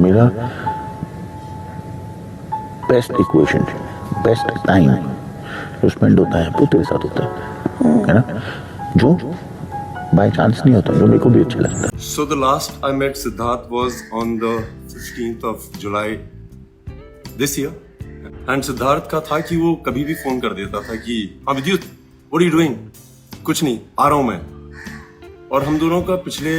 मेरा best equation, best time जो spend होता है वो तेरे साथ होता है ना, जो बाय चांस नहीं होता, जो मेरे को भी अच्छा लगता है। So the last I met Siddharth was on the 15th of July this year. And Siddharth का था कि वो कभी भी फोन कर देता था कि हाँ विद्युत, what are you doing? कुछ नहीं, आ रहा हूं मैं। और हम दोनों का पिछले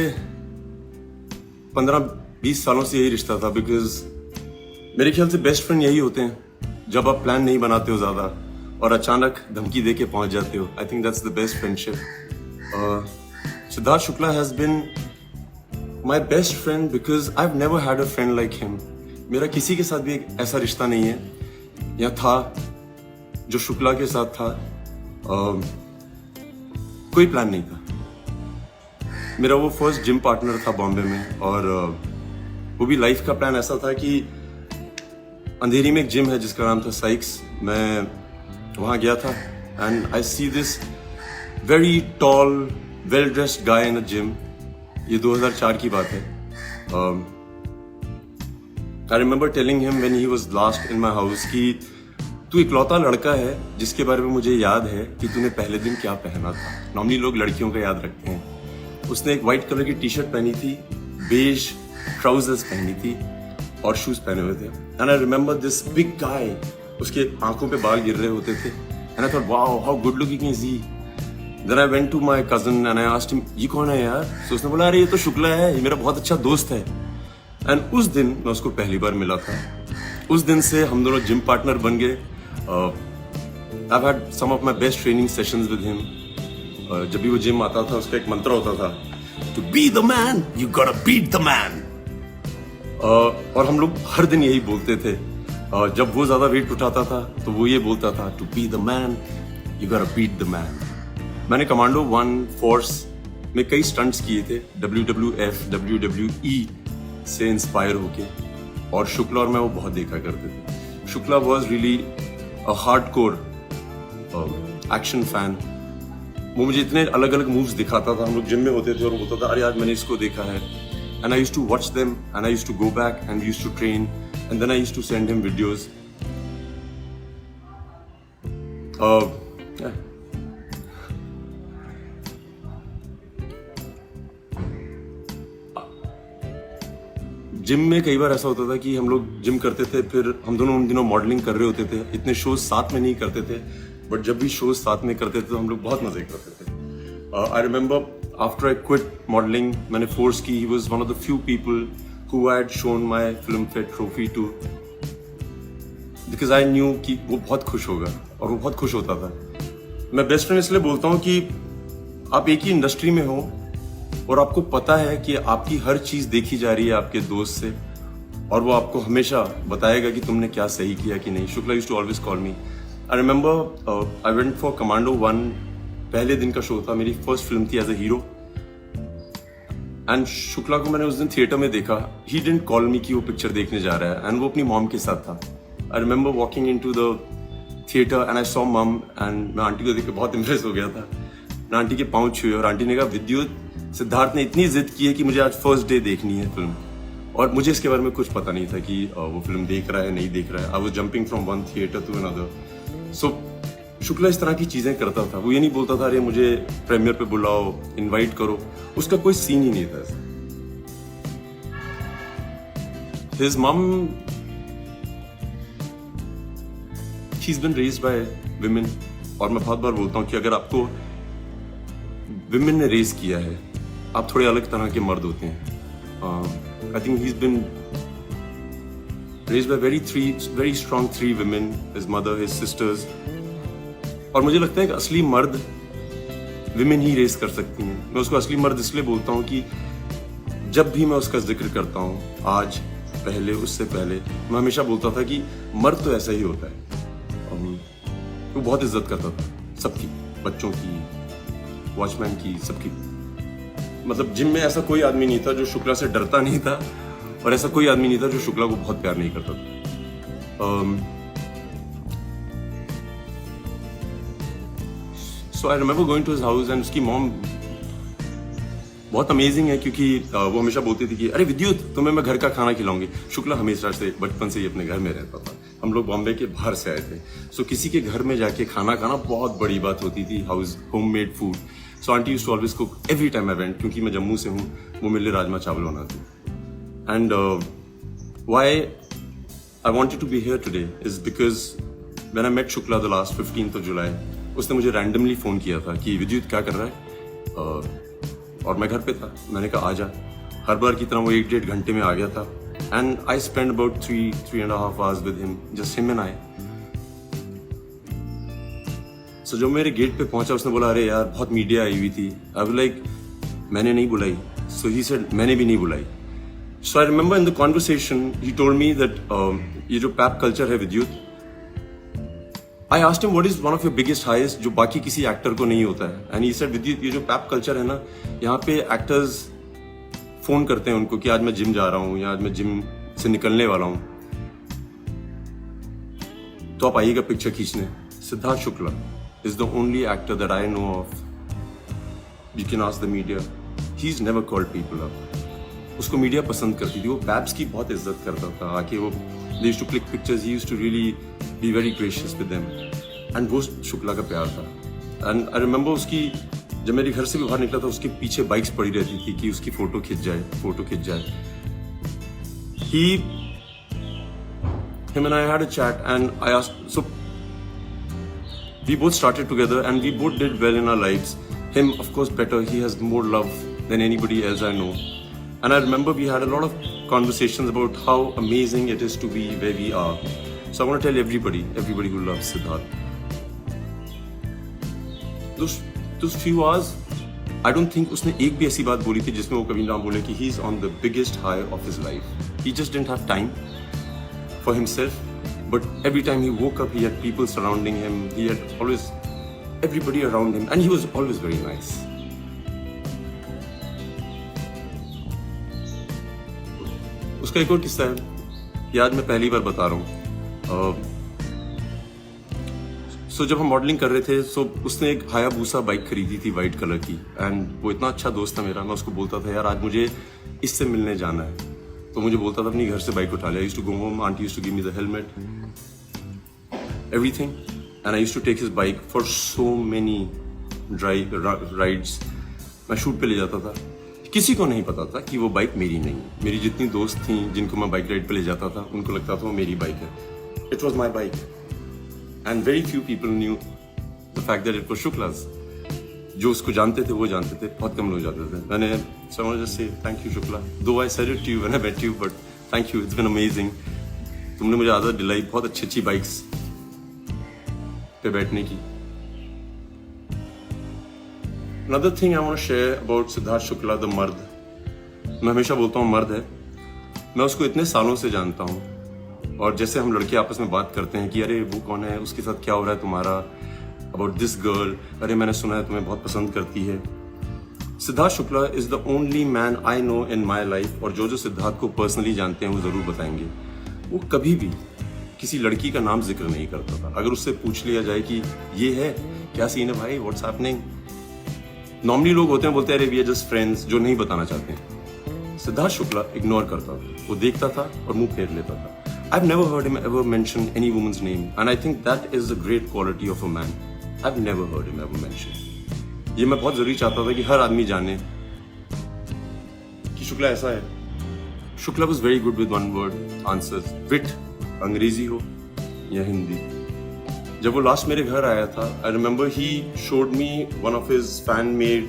15-20 सालों से यही रिश्ता था, बिकॉज मेरे ख्याल से बेस्ट फ्रेंड यही होते हैं जब आप प्लान नहीं बनाते हो ज्यादा और अचानक धमकी दे के पहुंच जाते हो। I think that's the best friendship. Siddharth Shukla has been my best friend because I have never had a friend like him. मेरा किसी के साथ भी एक ऐसा रिश्ता नहीं है या था जो शुक्ला के साथ था। कोई प्लान नहीं था। मेरा वो फर्स्ट जिम पार्टनर था बॉम्बे में, और वो भी लाइफ का प्लान ऐसा था कि अंधेरी में एक जिम है जिसका नाम था साइक्स। मैं वहां गया था and I see this very tall well dressed guy in a gym. ये 2004 की बात है। I remember telling him when he was last in my house कि तू इकलौता लड़का है जिसके बारे में मुझे याद है कि तूने पहले दिन क्या पहना था। नॉर्मली लोग लड़कियों का याद रखते हैं। उसने एक व्हाइट कलर की टी शर्ट पहनी थी, बेज ट्राउजर्स पहनी थी और शूज पहने हुए थे। And I remember this big guy, उसके आंखों पे बाल गिर रहे होते थे। And I thought wow how good looking is he. Then I went to my cousin and I asked him ये कौन है यार। तो उसने बोला अरे ये तो शुक्ला है, ये मेरा बहुत अच्छा दोस्त है। एंड उस दिन मैं उसको पहली बार मिला था। उस दिन से हम दोनों जिम पार्टनर बन गए। I have had some of my best training sessions with him. जब भी वो जिम आता था उसका एक मंत्र होता था, to be the man you gotta beat the man. और हम लोग हर दिन यही बोलते थे। जब वो ज्यादा वेट उठाता था तो वो ये बोलता था, to be the man you gotta beat the man. मैंने कमांडो 1 फोर्स में कई स्टंट्स किए थे, WWF WWE से इंस्पायर होके, और शुक्ला और मैं वो बहुत देखा करते थे। Shukla was really a hardcore action fan. वो मुझे इतने अलग अलग मूव्स दिखाता था। हम लोग जिम में होते थे और वो बोलता था अरे आज मैंने इसको देखा है। And I used to watch them and I used to go back and we used to train and then I used to send him videos. Yeah. Gym में कई बार ऐसा होता था कि हम लोग जिम करते थे, फिर हम दोनों उन दिनों मॉडलिंग कर रहे होते थे। इतने शोज साथ में नहीं करते थे, बट जब भी शोज साथ में करते थे तो हम लोग बहुत मजे करते थे। I remember after I quit modeling, मैंने फोर्स की, he was one of the few people who I had shown my Filmfare trophy to, because I knew कि वो बहुत खुश होगा और वो बहुत खुश होता था। मैं बेस्ट फ्रेंड इसलिए बोलता हूँ कि आप एक ही इंडस्ट्री में हो और आपको पता है कि आपकी हर चीज देखी जा रही है आपके दोस्त से, और वो आपको हमेशा बताएगा कि तुमने क्या सही किया कि नहीं। Shukla used to always call me. I remember I went for Commando 1, पहले दिन का शो था, मेरी फर्स्ट फिल्म थी as a hero. And Shukla को मैंने उस दिन थिएटर में देखा। ही डिडंट कॉल मी कि वो पिक्चर देखने जा रहा है, एंड वो अपनी मॉम के साथ था। I remember walking into the theatre and I saw मम, एंड मैं आंटी को देख के बहुत इम्प्रेस हो गया था। मैं आंटी के पाँव छुए और आंटी ने कहा विद्युत, सिद्धार्थ ने इतनी जिद की है कि मुझे आज फर्स्ट डे देखनी है फिल्म। और मुझे इसके बारे में कुछ पता नहीं था कि वो फिल्म देख रहा है नहीं देख रहा है। I was jumping from one theatre to another. So Shukla इस तरह की चीजें करता था। वो ये नहीं बोलता था अरे मुझे प्रीमियर पे बुलाओ, इनवाइट करो। उसका कोई सीन ही नहीं था ऐसा। His mom, she's been raised by women, और मैं बहुत बार बोलता हूँ कि अगर आपको विमेन ने रेज किया है, आप थोड़े अलग तरह के मर्द होते हैं। I think he's been raised by very strong 3 women, his mother, his sisters, और मुझे लगता है कि असली मर्द विमेन ही रेस कर सकती हैं। मैं उसको असली मर्द इसलिए बोलता हूँ कि जब भी मैं उसका जिक्र करता हूँ, आज, पहले, उससे पहले, मैं हमेशा बोलता था कि मर्द तो ऐसा ही होता है। वो बहुत इज्जत करता था सबकी, बच्चों की, वॉचमैन की, सबकी। मतलब जिम में ऐसा कोई आदमी नहीं था जो शुक्ला से डरता नहीं था, और ऐसा कोई आदमी नहीं था जो शुक्ला को बहुत प्यार नहीं करता था। So I remember going to his house and उसकी मॉम बहुत अमेजिंग है क्योंकि वो हमेशा बोलती थी कि अरे विद्युत तुम्हें मैं घर का खाना खिलाऊंगी। शुक्ला हमेशा से बचपन से ही अपने घर में रहता था। हम लोग बॉम्बे के बाहर से आए थे, सो किसी के घर में जाके खाना खाना बहुत बड़ी बात होती थी। House homemade food. So aunty used to always cook every time I went, क्योंकि मैं जम्मू से हूँ, वो मेरे लिए राजमा चावल बनाती। And why I wanted to be here today is because when I met Shukla the last 15th of July, उसने मुझे randomly फोन किया था कि विद्युत क्या कर रहा है, और मैं घर पे था। मैंने कहा आजा। हर बार की तरह वो 1-1.5 घंटे में आ गया था। And I spent about 3.5 hours with him, just him and I. So जब मेरे गेट पे पहुंचा उसने बोला अरे यार बहुत मीडिया आई हुई थी। I was like मैंने नहीं बुलाई। So he said मैंने भी नहीं बुलाई। So I remember in the conversation he told me that ये जो पैप कल्चर है विद्युत, I asked him what is one of your biggest highs जो बाकी किसी एक्टर को नहीं होता है, and he said विद्युत ये जो पैप कल्चर है ना, यहाँ पे एक्टर्स फोन करते हैं उनको कि आज मैं जिम जा रहा हूँ या आज मैं जिम से निकलने वाला हूँ, तो आप आइएगा पिक्चर खींचने। Siddharth Shukla is the only actor that I know of. You can ask the media. He's never called people up. उसको मीडिया पसंद करती थी। वो पैप्स की बहुत इज्जत करता था। आके वो they used to click pictures. He used to really be very gracious with them. And वो शुक्ला का प्यार था। And I remember उसकी जब मेरे घर से भी बाहर निकला था उसके पीछे बाइक्स पड़ी रहती थी कि उसकी फोटो खिंच जाए। Him and I had a chat and I asked, so we both started together and we both did well in our lives. Him, of course, better. He has more love than anybody else I know. And I remember we had a lot of conversations about how amazing it is to be where we are. So I want to tell everybody who loves Siddharth. Those few hours, I don't think उसने एक भी ऐसी बात बोली थी जिसमें वो कभी ना बोले कि he is on the biggest high of his life. He just didn't have time for himself. But every time he woke up, he had people surrounding him. He had always everybody around him, and he was always very nice. उसका एक और किस्सा है, ये आज मैं पहली बार बता रहा हूँ। सो जब हम मॉडलिंग कर रहे थे, सो उसने एक हायाबूसा बाइक खरीदी थी वाइट कलर की, एंड वो इतना अच्छा दोस्त था मेरा। मैं उसको बोलता था यार आज मुझे इससे मिलने जाना है, तो मुझे बोलता था अपनी घर से बाइक उठा ले। I used to go home, aunty used to give me the helmet, everything, and I used to take his bike for so many rides. मैं शूट पे ले जाता था। किसी को नहीं पता था कि वो बाइक मेरी नहीं है। मेरी जितनी दोस्त थी जिनको मैं बाइक राइड पे ले जाता था, उनको लगता था वो मेरी बाइक है। It was my bike, and very few people knew the fact that it was Shukla's. जो उसको जानते थे वो जानते थे, बहुत कम लोग जानते थे। मैंने so I want to just say thank you Shukla. Though I said it to you when I met you, but thank you. It's been amazing. तुमने मुझे आदत दिलाई बहुत अच्छी बाइक्स पे बैठने की। Another thing I want to share about Siddharth Shukla, the मर्द। मैं हमेशा बोलता हूँ मर्द है। मैं उसको इतने सालों से जानता हूँ, और जैसे हम लड़के आपस में बात करते हैं कि अरे वो कौन है, उसके साथ क्या हो रहा है तुम्हारा, अबाउट दिस गर्ल, अरे मैंने सुना है तुम्हें बहुत पसंद करती है। Siddharth Shukla is the only man I know in my life, और जो सिद्धार्थ को पर्सनली जानते हैं वो जरूर बताएंगे, वो कभी भी किसी लड़की का नाम जिक्र नहीं करता था। अगर उससे पूछ लिया जाए कि ये है क्या सीन है भाई, व्हाट्स हैपनिंग, नॉर्मली लोग होते हैं बोलते हैं अरे वी आर जस्ट फ्रेंड्स, जो नहीं बताना चाहते हैं। सिद्धार्थ शुक्ला इग्नोर करता था, वो देखता था और मुंह फेर लेता था। I've never heard him ever mention any woman's name, and I think that is a great quality of a man. I've never heard him ever mention. ये मैं बहुत जरूरी चाहता था कि हर आदमी जाने कि शुक्ला ऐसा है। Shukla was very good with one word answers. Wit, अंग्रेजी हो या हिंदी। जब वो लास्ट मेरे घर आया था, I remember he showed me one of his fan-made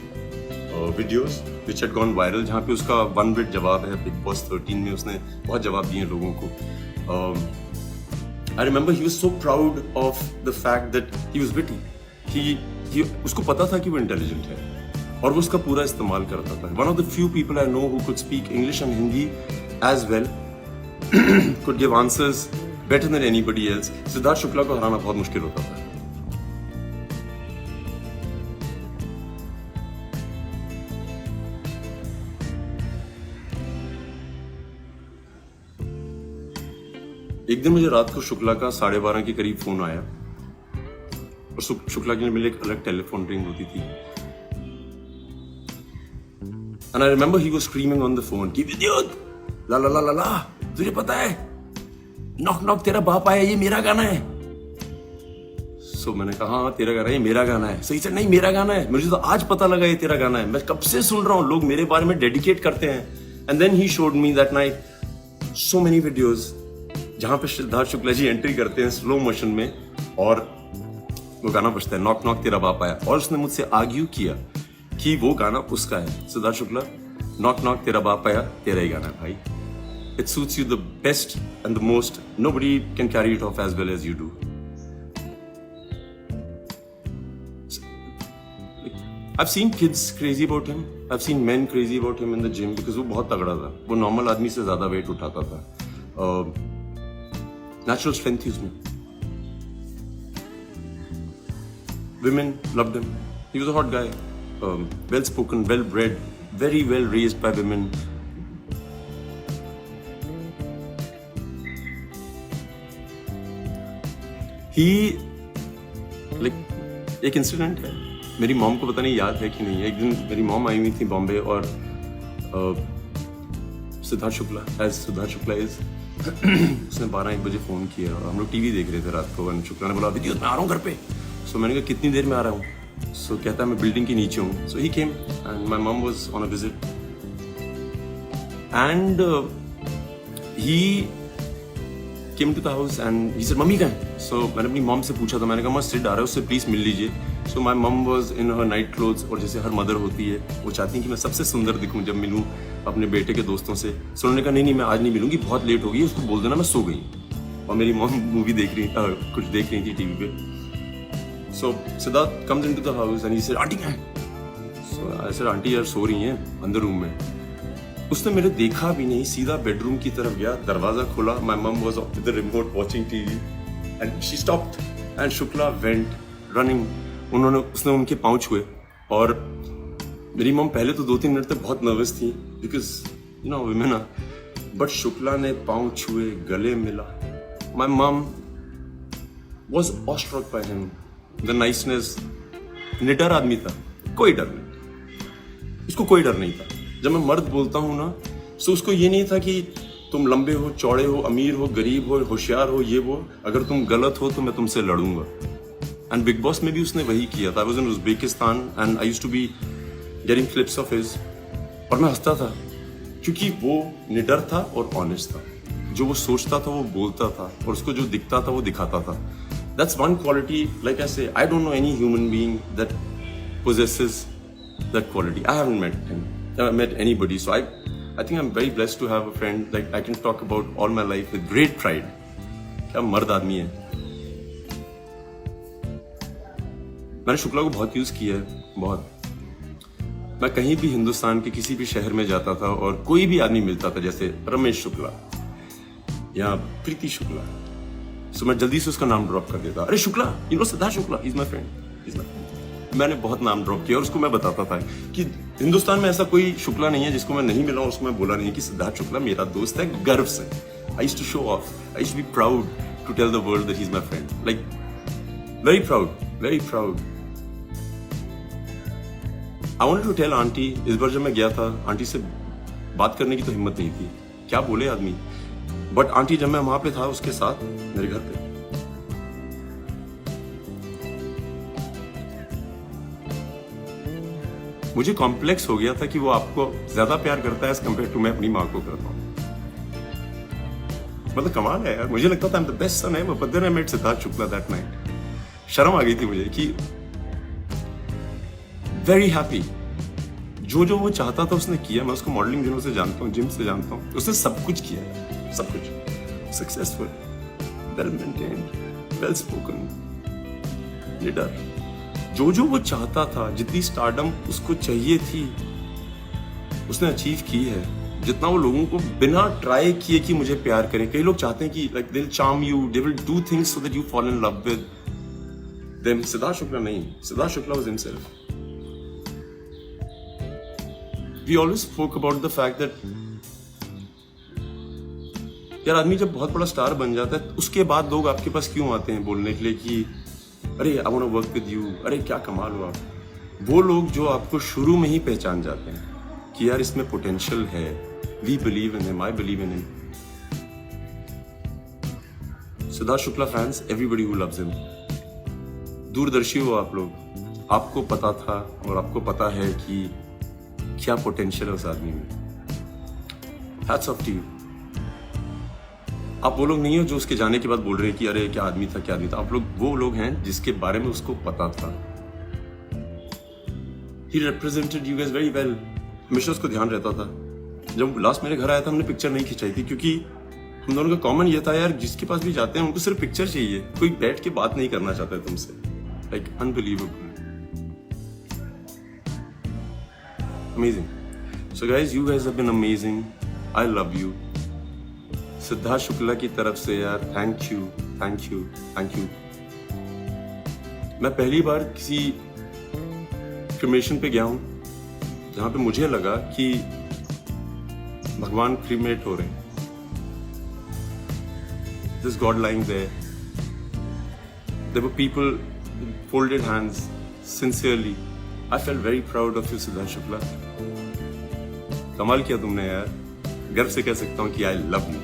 videos which had gone viral, जहाँ पे उसका one word जवाब है बिग बॉस 13 में। उसने बहुत जवाब दिए लोगों को। I remember he was so proud of the fact that he was witty. He उसको पता था कि वो intelligent है, और वो उसका पूरा इस्तेमाल करता था। One of the few people I know who could speak English and Hindi as well, could give answers better than anybody else. Siddharth Shukla को हराना बहुत मुश्किल होता था। एक दिन मुझे रात को शुक्ला का 12:30 के करीब फोन आया, और शुक्ला के लिए मेरे एक अलग टेलीफोन रिंग होती थी। And I remember he was screaming on the phone कि विद्युत ला ला ला ला ला तुझे पता है नॉक नॉक तेरा बाप आया ये मेरा गाना है. So मैंने कहा हाँ तेरा गाना है, ये मेरा गाना है. So he said नहीं मेरा गाना है, मुझे तो आज पता लगा ये तेरा गाना है, मैं कब से सुन रहा हूँ, लोग मेरे बारे में डेडिकेट करते हैं. And then he showed me that night so many videos जहाँ पे सिद्धार्थ शुक्ला जी एंट्री करते हैं स्लो मोशन में और वो गाना बजता है नॉक नॉक तेरा बाप आया. और उसने मुझसे आर्ग्यू किया कि वो गाना उसका है. सिद्धार्थ शुक्ला नॉक नॉक तेरा बाप आया तेरा ही गाना है भाई. It suits you the best and the most. Nobody can carry it off as well as you do. I've seen kids crazy about him. I've seen men crazy about him in the gym because वो बहुत तगड़ा था. वो normal आदमी से ज्यादा wait उठाता था. Natural strength थी उसमें. Women loved him. He was a hot guy. Well spoken, well bred, very well raised by women. He like एक इंसिडेंट है, मेरी मॉम को पता नहीं याद है कि नहीं. एक दिन मेरी मॉम आई हुई थी बॉम्बे और सिद्धार्थ शुक्ला इज उसने 12-1 बजे फोन किया और हम लोग टीवी देख रहे थे रात को. शुक्ला ने बोला विद्युत मैं आ रहा हूँ घर पे. सो मैंने कहा कितनी देर में आ रहा हूँ. सो कहता है मैं बिल्डिंग के नीचे हूँ. So he came and my mom was on a visit and he came to the house and he said mummy कहाँ है. So मैंने अपनी मॉम से पूछा था, मैंने कहा सिड आ रहा है उससे प्लीज मिल लीजिए. So my mom was in her night clothes और जैसे हर मदर होती है वो चाहती है कि मैं सबसे सुंदर दिखूं जब मिलूं अपने बेटे के दोस्तों से. So उन्होंने कहा नहीं मैं आज नहीं मिलूंगी, बहुत लेट हो गई, उसको बोल देना मैं सो गई. और मेरी मॉम मूवी देख रही कुछ देख रही थी टीवी पे. So Siddharth comes into the house and he said aunty कहाँ है. So I said आंटी यार सो रही हैं अंदर रूम में. उसने मेरे देखा भी नहीं, सीधा बेडरूम की तरफ गया, दरवाजा खोला. My mum was with the remote watching TV and she stopped and Shukla went running. उसने उनके पाँव छुए और मेरी मम पहले तो 2-3 मिनट तक बहुत नर्वस थी because you know women are. But Shukla ने पाँव छुए, गले मिला. My mum was awestruck by him, the niceness. निडर आदमी था, कोई डर नहीं, उसको कोई डर नहीं था. जब मैं मर्द बोलता हूँ ना तो उसको ये नहीं था कि तुम लंबे हो, चौड़े हो, अमीर हो, गरीब हो, होशियार हो, ये वो, अगर तुम गलत हो तो मैं तुमसे लड़ूंगा. एंड बिग बॉस में भी उसने वही किया था. I was in Uzbekistan and I used to be getting clips of his और मैं हंसता था क्योंकि वो निडर था और ऑनेस्ट था. जो वो सोचता था वो बोलता था और उसको जो दिखता था वो दिखाता था. That's one quality. Like I say I don't know any human being that possesses that quality. I haven't met him. I haven't met anybody. So I think I'm very blessed to have a friend like I can talk about all my life with great pride. क्या मर्द आदमी है. मैंने शुक्ला को बहुत use किया है, बहुत. मैं कहीं भी हिंदुस्तान के किसी भी शहर में जाता था और कोई भी आदमी मिलता था जैसे रमेश शुक्ला या प्रीति शुक्ला, so मैं जल्दी से उसका नाम ड्रॉप कर देता. अरे Shukla, you know Siddharth Shukla, he is my friend. मैंने बहुत नाम ड्रॉप किया और उसको मैं बताता था कि हिंदुस्तान में ऐसा कोई शुक्ला नहीं है जिसको मैं नहीं मिला और उसको मैं बोला नहीं कि सिद्धार्थ शुक्ला मेरा दोस्त है, गर्व से. I used to show off, I used to be proud to tell the world that he is my friend. Like very proud, very proud. I wanted to tell aunty. इस बार जब मैं गया था आंटी से बात करने की तो हिम्मत नहीं थी, क्या बोले आदमी. बट आंटी जब मैं वहां पे था उसके साथ मेरे घर पे, मुझे कॉम्प्लेक्स हो गया था कि वो आपको ज्यादा प्यार करता है एज कंपेयर टू मैं अपनी माँ को करता हूँ. मतलब कमाल है यार. मुझे लगता था I am the best son ever, but then I met Siddharth Shukla that night. शर्म आ गई थी मुझे कि वेरी हैप्पी. जो वो चाहता था उसने किया. मैं उसको मॉडलिंग दिनों से जानता हूँ, जिम से जानता हूँ. उसने सब कुछ किया है, सब कुछ. Successful, well maintained, well spoken, leader. जो वो चाहता था, जितनी स्टारडम उसको चाहिए थी उसने अचीव की है. जितना वो लोगों को बिना ट्राई किए कि मुझे प्यार करें. कई लोग चाहते हैं कि like they will charm you, they will do things so that you fall in love with them. Siddharth Shukla नहीं. Siddharth Shukla was himself. We always spoke about the fact that यार आदमी जब बहुत बड़ा स्टार बन जाता है उसके बाद लोग आपके पास क्यों आते हैं बोलने के लिए कि अरे I want to work with you, अरे क्या कमाल हुआ. वो लोग जो आपको शुरू में ही पहचान जाते हैं कि यार इसमें पोटेंशियल है, we believe in him, I believe in him. Siddharth Shukla fans, everybody who loves him, दूरदर्शी हो आप लोग, आपको पता था और आपको पता है कि क्या पोटेंशियल है उस आदमी में। Hats off to you. आप वो लोग नहीं हो जो उसके जाने के बाद बोल रहे हैं कि अरे क्या आदमी था, क्या आदमी था। आप लोग वो लोग हैं जिसके बारे में उसको पता था। He represented you guys very well। हमेशा उसको ध्यान रहता था। जब लास्ट मेरे घर आया था हमने पिक्चर नहीं खिंचाई थी, क्योंकि हम दोनों का कॉमन ये था यार, जिसके पास भी जाते हैं उनको सिर्फ पिक्चर चाहिए, कोई बैठ के बात नहीं करना चाहता है तुमसे। Like unbelievable, amazing. So guys, you guys have been amazing, I love you. Siddharth Shukla की तरफ से यार thank you, thank you, thank you. मैं पहली बार किसी क्रिमेशन पे गया हूं जहां पे मुझे लगा कि भगवान क्रीमेट हो रहे हैं। This God lying there. There were people with folded hands, sincerely. I felt very proud of you, Siddharth Shukla. कमाल किया तुमने यार। गर्व से कह सकता हूँ कि I love you.